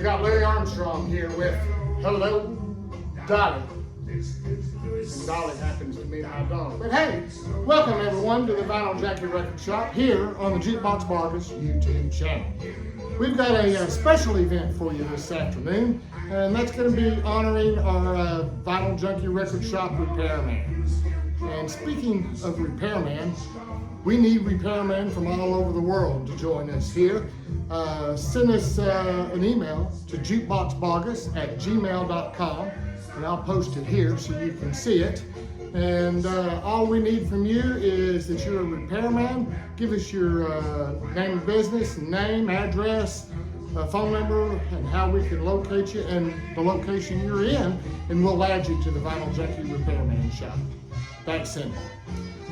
got Larry Armstrong here with Hello Dolly. And Dolly happens to be my dog. But hey, welcome everyone to the Vinyl Junkie Record Shop here on the JukeboxBaugus YouTube channel. We've got a special event for you this afternoon, and that's going to be honoring our Vinyl Junkie Record Shop Repairman. And speaking of Repairman, we need repairmen from all over the world to join us here. Send us an email to jukeboxbaugus@gmail.com, and I'll post it here so you can see it. And all we need from you is that you're a repairman. Give us your name of business, name, address, phone number, and how we can locate you and the location you're in, and we'll add you to the Vinyl Junkie Repairman shop. That's simple.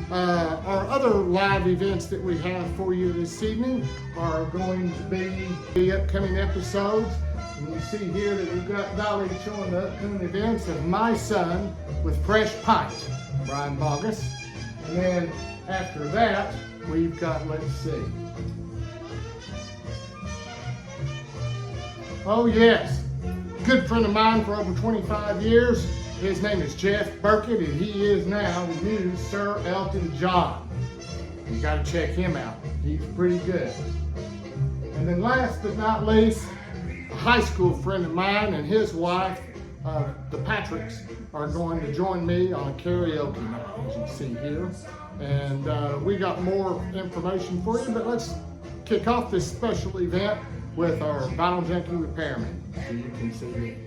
Our other live events that we have for you this evening are going to be the upcoming episodes. And you see here that we've got Dolly showing the upcoming events of My Son with Fresh Pint, Brian Baugus. And then after that, we've got, let's see. Oh yes, good friend of mine for over 25 years. His name is Jeff Burkett, and he is now the new Sir Elton John. You got to check him out. He's pretty good. And then last but not least, a high school friend of mine and his wife, the Patricks, are going to join me on a karaoke night, as you see here. And we got more information for you, but let's kick off this special event with our Vinyl Junkie Repairman, so you can see it.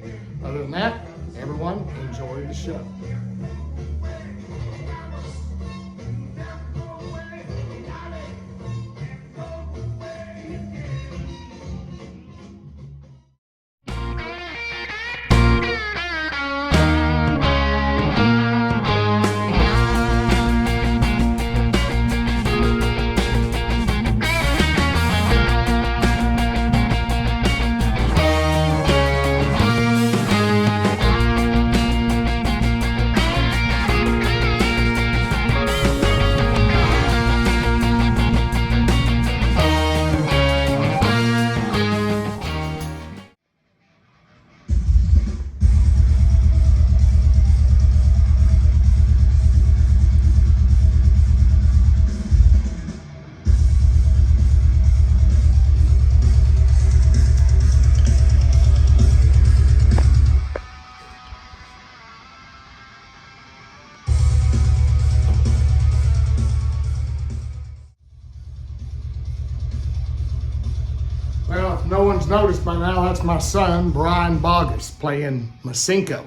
Other than that, everyone enjoy the show. Well, if no one's noticed by now, that's my son, Brian Baugus, playing Masinko.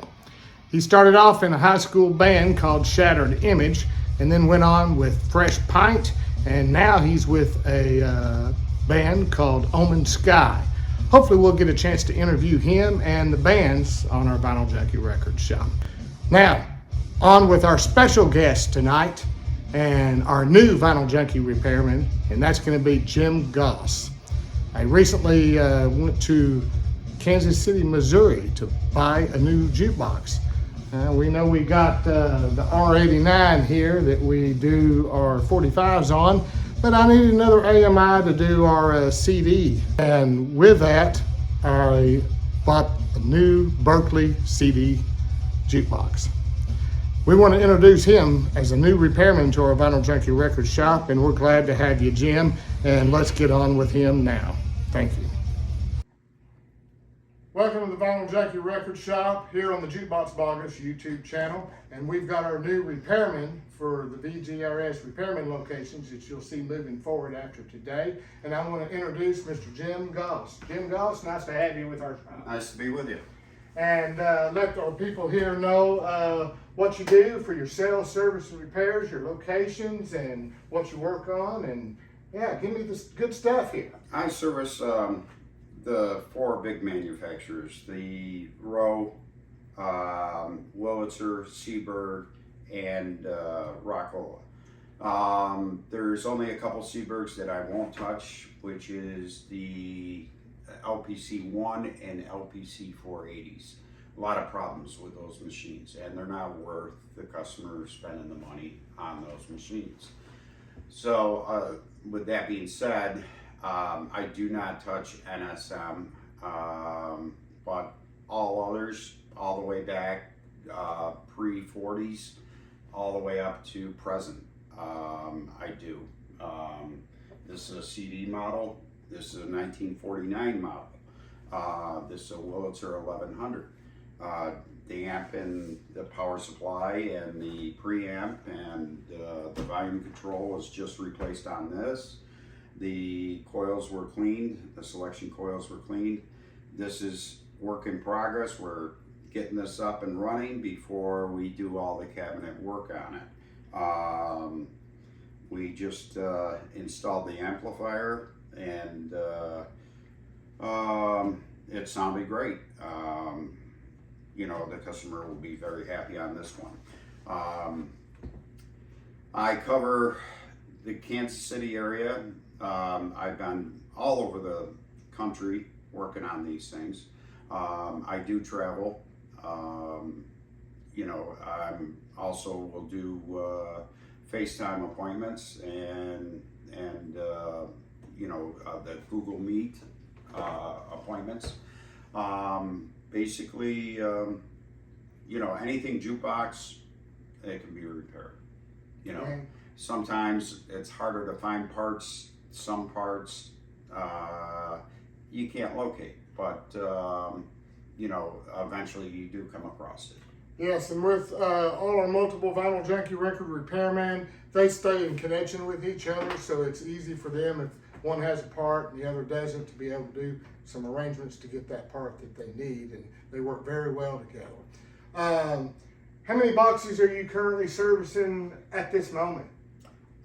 He started off in a high school band called Shattered Image, and then went on with Fresh Pint, and now he's with a band called Omen Sky. Hopefully we'll get a chance to interview him and the bands on our Vinyl Junkie Record Shop. Now, on with our special guest tonight, and our new Vinyl Junkie Repairman, and that's going to be Jim Goss. I recently went to Kansas City, Missouri to buy a new jukebox. We know we got the R89 here that we do our 45s on, but I needed another AMI to do our CD. And with that, I bought a new Berkeley CD jukebox. We want to introduce him as a new repairman to our Vinyl Junkie Record Shop, and we're glad to have you, Jim, and let's get on with him now. Thank you. Welcome to the Vinyl Junkie Record Shop here on the JukeboxBaugus YouTube channel, and we've got our new repairman for the VJRS repairman locations that you'll see moving forward after today. And I want to introduce Mr. Jim Goss. Jim Goss, nice to have you with our shop. Nice to be with you. And let our people here know what you do for your sales, service, and repairs, your locations, and what you work on. And yeah, give me this good stuff here. I service the four big manufacturers, the Rowe, Wurlitzer, Seaberg, and Rock-Ola. There's only a couple Seabergs that I won't touch, which is the LPC1 and LPC 480s. A lot of problems with those machines, and they're not worth the customer spending the money on those machines. So with that being said, I do not touch NSM. But all others, all the way back, pre-40s, all the way up to present, I do. This is a CD model. This is a 1949 model. This is a Wurlitzer 1100. The amp and the power supply and the preamp and the volume control was just replaced on this. The coils were cleaned, the selection coils were cleaned. This is work in progress. We're getting this up and running before we do all the cabinet work on it. We just installed the amplifier, and it sounded great. You know, the customer will be very happy on this one. I cover the Kansas City area. I've been all over the country working on these things. I do travel. You know, I'm also will do FaceTime appointments and you know, the Google Meet appointments. Basically, you know, anything jukebox, it can be repaired. You know, sometimes it's harder to find parts. Some parts you can't locate, but you know, eventually you do come across it. Yes, and with all our multiple vinyl junkie record repairman, they stay in connection with each other, so it's easy for them if one has a part and the other doesn't to be able to do some arrangements to get that part that they need, and they work very well together. How many boxes are you currently servicing at this moment?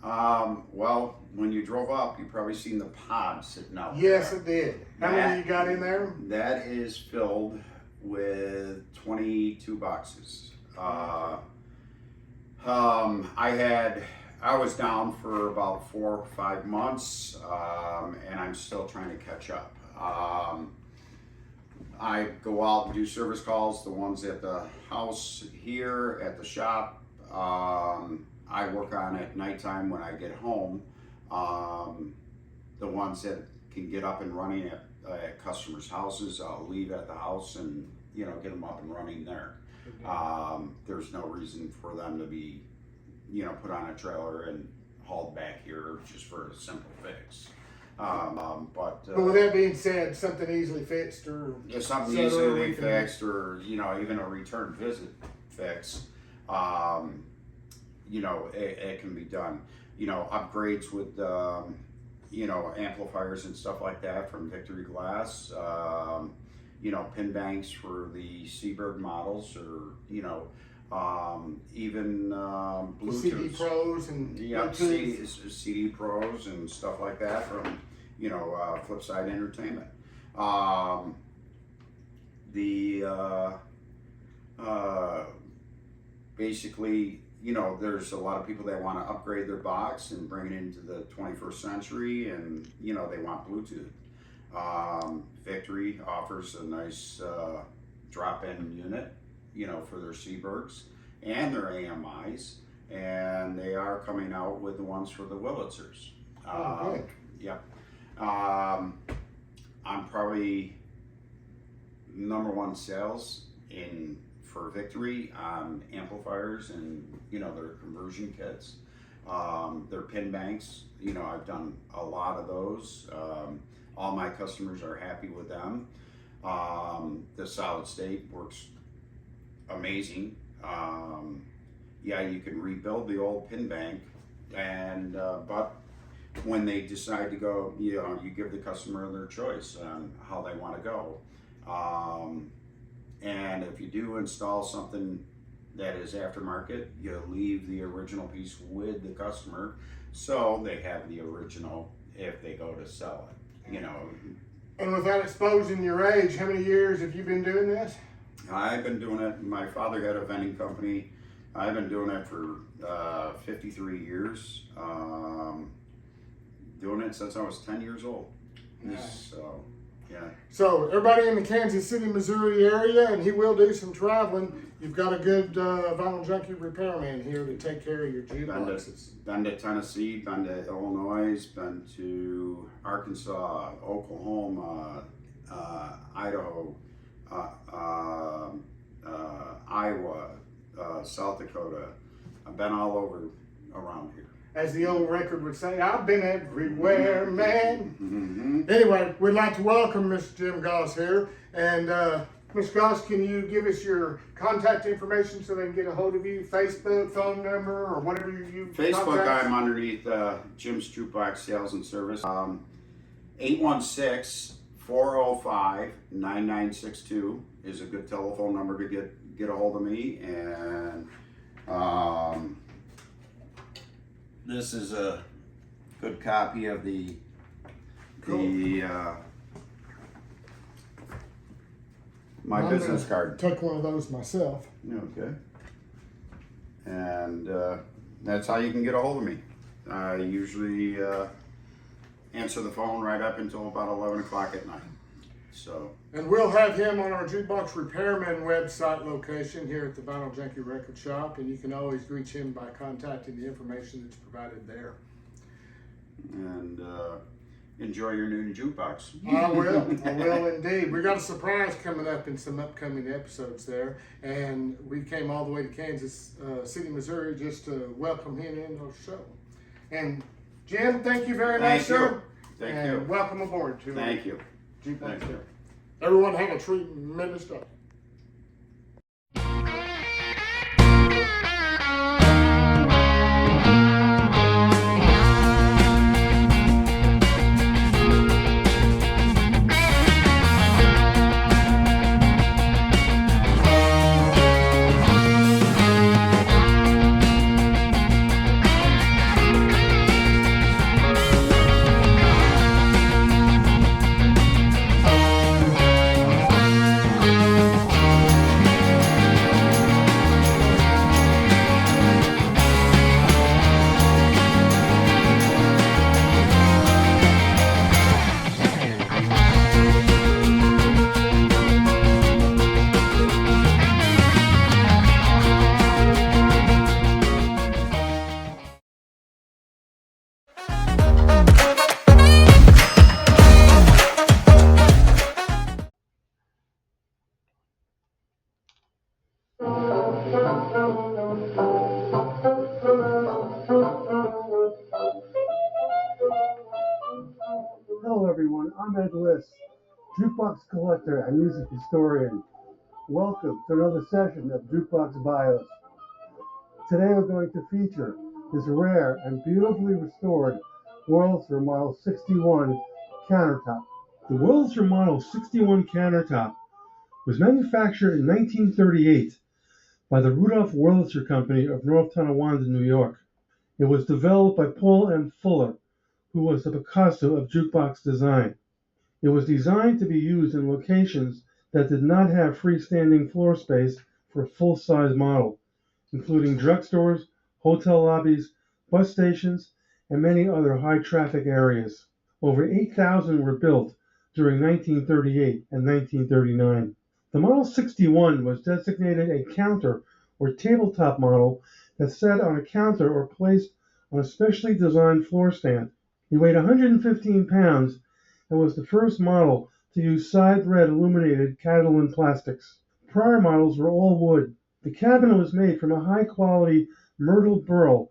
Well, when you drove up, you probably seen the pod sitting out there. Yes, it did. How many you got in there? That is filled with 22 boxes. I was down for about 4 or 5 months, and I'm still trying to catch up. I go out and do service calls, the ones at the house here, at the shop. I work on at nighttime when I get home. The ones that can get up and running at customers' houses, I'll leave at the house and, you know, get them up and running there. There's no reason for them to be, you know, put on a trailer and hauled back here just for a simple fix. But with that being said, something easily fixed or something easily fixed, or you know, even a return visit fix, you know, it can be done. You know, upgrades with you know, amplifiers and stuff like that from Victory Glass. You know, pin banks for the Seabird models, or you know, even Bluetooth. CD Pros and CD Pros and stuff like that from, you know, Flipside Entertainment. Basically, you know, there's a lot of people that want to upgrade their box and bring it into the 21st century, and you know, they want Bluetooth. Victory offers a nice drop-in unit, you know, for their Seabirds and their AMIs, and they are coming out with the ones for the Wurlitzers. Yeah. I'm probably #1 sales for Victory on amplifiers and, you know, their conversion kits. Their pin banks, you know, I've done a lot of those. All my customers are happy with them. The solid state works amazing. Yeah, you can rebuild the old pin bank, and but when they decide to go, you know, you give the customer their choice on how they want to go. And if you do install something that is aftermarket, you leave the original piece with the customer, so they have the original if they go to sell it, you know. And without exposing your age, how many years have you been doing this? I've been doing it. My father had a vending company. I've been doing it for 53 years. Doing it since I was 10 years old. Nice. So, yeah. So everybody in the Kansas City, Missouri area, and he will do some traveling. You've got a good vinyl junkie repairman here to take care of your jukeboxes. Been to Tennessee, been to Illinois, been to Arkansas, Oklahoma, Idaho, Iowa, South Dakota. I've been all over around here. As the old record would say, I've been everywhere, man. Mm-hmm. Anyway, we'd like to welcome Mr. Jim Goss here. And Mr. Goss, can you give us your contact information so they can get a hold of you? Facebook, phone number, or whatever you Facebook, contact? I'm underneath Jim's Jukebox Sales and Service. 816-405-9962 is a good telephone number to get a hold of me. And this is a good copy of my business card. Took one of those myself. Okay. And that's how you can get a hold of me. I usually answer the phone right up until about 11 o'clock at night. So. And we'll have him on our Jukebox Repairman website location here at the Vinyl Junkie Record Shop, and you can always reach him by contacting the information that's provided there. And enjoy your new jukebox. I will indeed. We got a surprise coming up in some upcoming episodes there, and we came all the way to Kansas City, Missouri, just to welcome him into our show. And Jim, thank you very much, sir. Thank you. you. Welcome aboard to Thank you. Jukebox. Everyone have a tremendous day. Hello everyone, I'm Ed Liss, Jukebox collector and music historian. Welcome to another session of JukeboxBaugus. Today we're going to feature this rare and beautifully restored Wurlitzer Model 61 countertop. The Wurlitzer Model 61 countertop was manufactured in 1938 by the Rudolph Wurlitzer Company of North Tonawanda, New York. It was developed by Paul M. Fuller, who was the Picasso of jukebox design. It was designed to be used in locations that did not have freestanding floor space for a full-size model, including drugstores, hotel lobbies, bus stations, and many other high-traffic areas. Over 8,000 were built during 1938 and 1939. The Model 61 was designated a counter or tabletop model that sat on a counter or placed on a specially designed floor stand. It weighed 115 pounds and was the first model to use side-red illuminated Catalan plastics. Prior models were all wood. The cabinet was made from a high-quality myrtle burl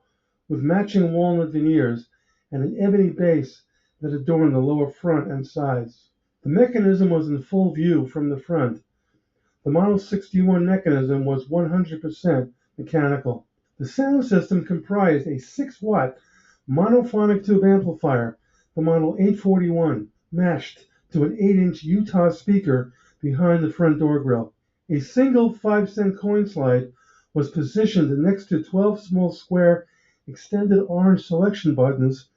with matching walnut veneers and an ebony base that adorned the lower front and sides. The mechanism was in full view from the front. The Model 61 mechanism was 100% mechanical. The sound system comprised a 6-watt monophonic tube amplifier, the Model 841, matched to an 8-inch Utah speaker behind the front door grille. A single 5-cent coin slide was positioned next to 12 small square extended orange selection buttons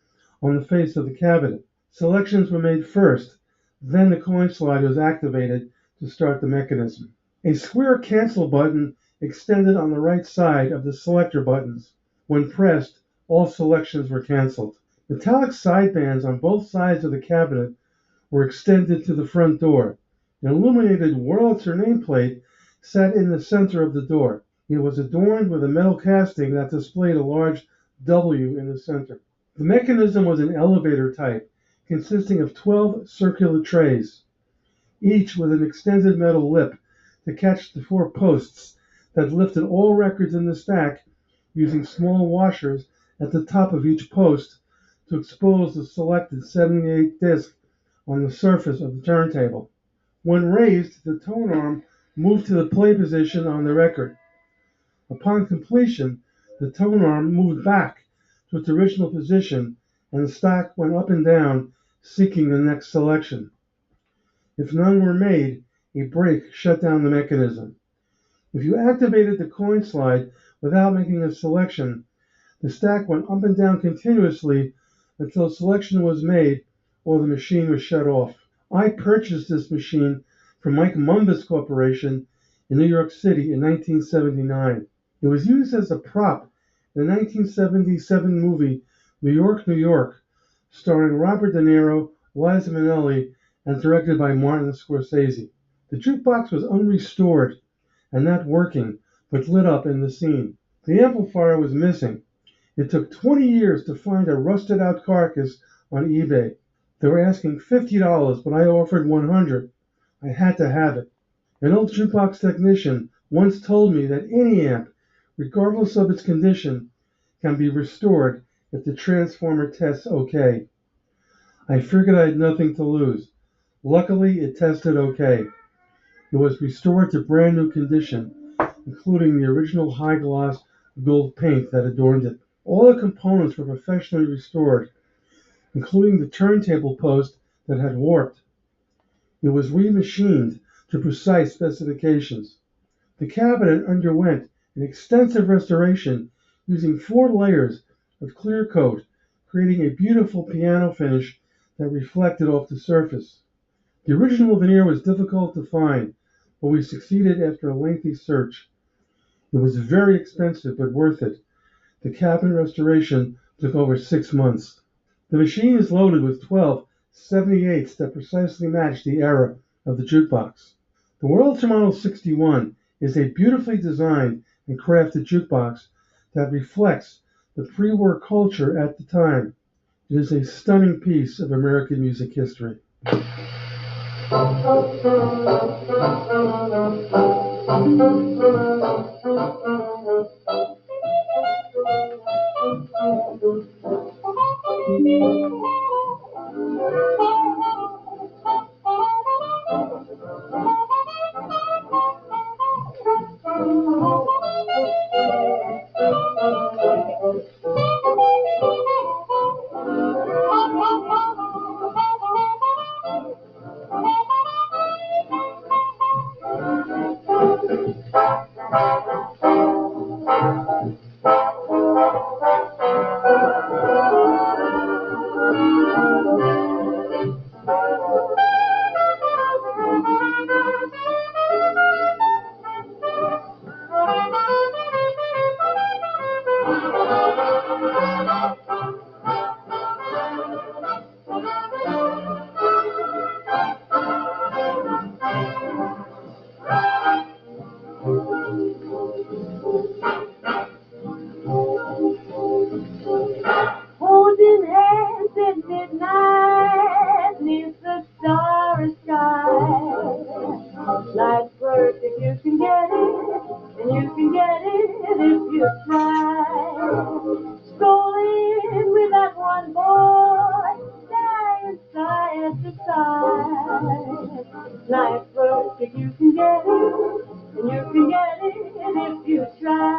on the face of the cabinet. Selections were made first, then the coin slide was activated to start the mechanism. A square cancel button extended on the right side of the selector buttons. When pressed, all selections were canceled. Metallic sidebands on both sides of the cabinet were extended to the front door. An illuminated Wurlitzer nameplate sat in the center of the door. It was adorned with a metal casting that displayed a large W in the center. The mechanism was an elevator type, consisting of 12 circular trays. each with an extended metal lip to catch the 4 posts that lifted all records in the stack, using small washers at the top of each post to expose the selected 78 disc on the surface of the turntable. When raised, the tone arm moved to the play position on the record. Upon completion, the tone arm moved back to its original position and the stack went up and down, seeking the next selection. If none were made, a brake shut down the mechanism. If you activated the coin slide without making a selection, the stack went up and down continuously until a selection was made or the machine was shut off. I purchased this machine from Mike Mumbus Corporation in New York City in 1979. It was used as a prop in the 1977 movie New York, New York, starring Robert De Niro, Liza Minnelli, and directed by Martin Scorsese. The jukebox was unrestored and not working, but lit up in the scene. The amplifier was missing. It took 20 years to find a rusted out carcass on eBay. They were asking $50, but I offered $100. I had to have it. An old jukebox technician once told me that any amp, regardless of its condition, can be restored if the transformer tests okay. I figured I had nothing to lose. Luckily, it tested okay. It was restored to brand new condition, including the original high gloss gold paint that adorned it. All the components were professionally restored, including the turntable post that had warped. It was remachined to precise specifications. The cabinet underwent an extensive restoration using 4 layers of clear coat, creating a beautiful piano finish that reflected off the surface. The original veneer was difficult to find, but we succeeded after a lengthy search. It was very expensive, but worth it. The cabinet restoration took over 6 months. The machine is loaded with 12 78s that precisely match the era of the jukebox. The Wurlitzer M61 is a beautifully designed and crafted jukebox that reflects the pre-war culture at the time. It is a stunning piece of American music history. Holding hands in midnight, neath the starry sky. Life's work if you can get it, and you can get it if you try. Strolling with that one boy, side to side. Life's work if you can get it, and you can get it if you try.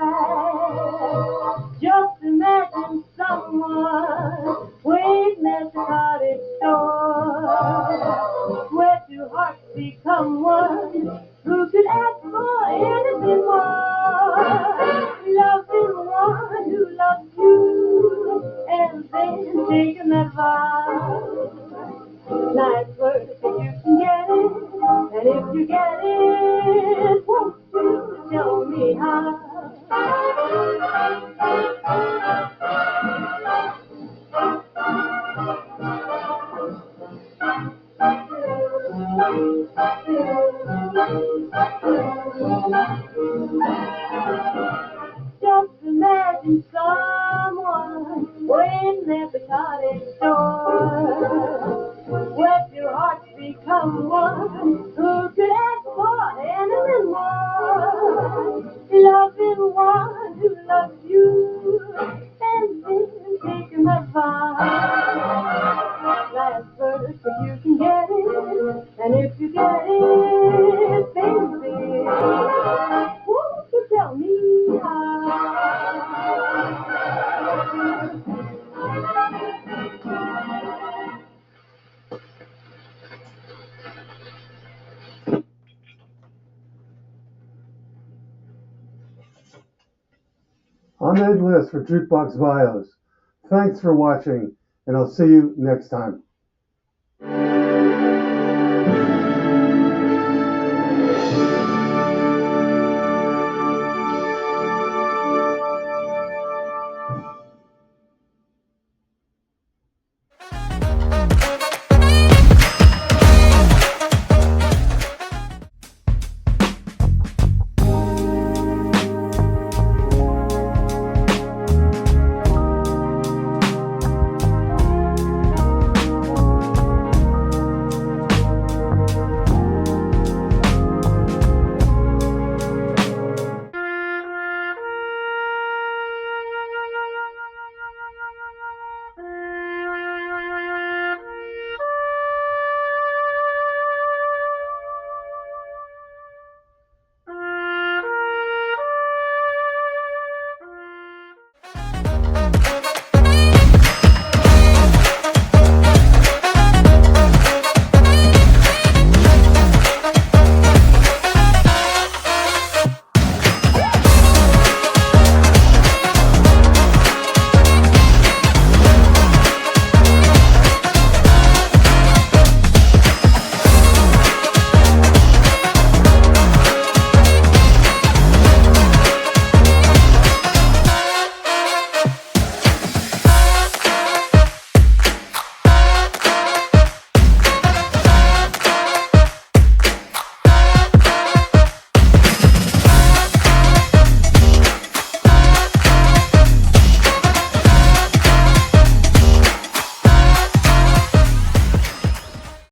Just imagine someone waiting at the cottage door, where 2 hearts become one. Who could ask for anything more? Loving one who loves you, and then taking that vow. Life's work if you can get it, and if you get it, won't you tell me how? Just imagine someone waiting at the cottage door, where 2 hearts become one. if you get it, baby. Won't you tell me how? I'm Ed Liss for Jukebox Bios. Thanks for watching, and I'll see you next time.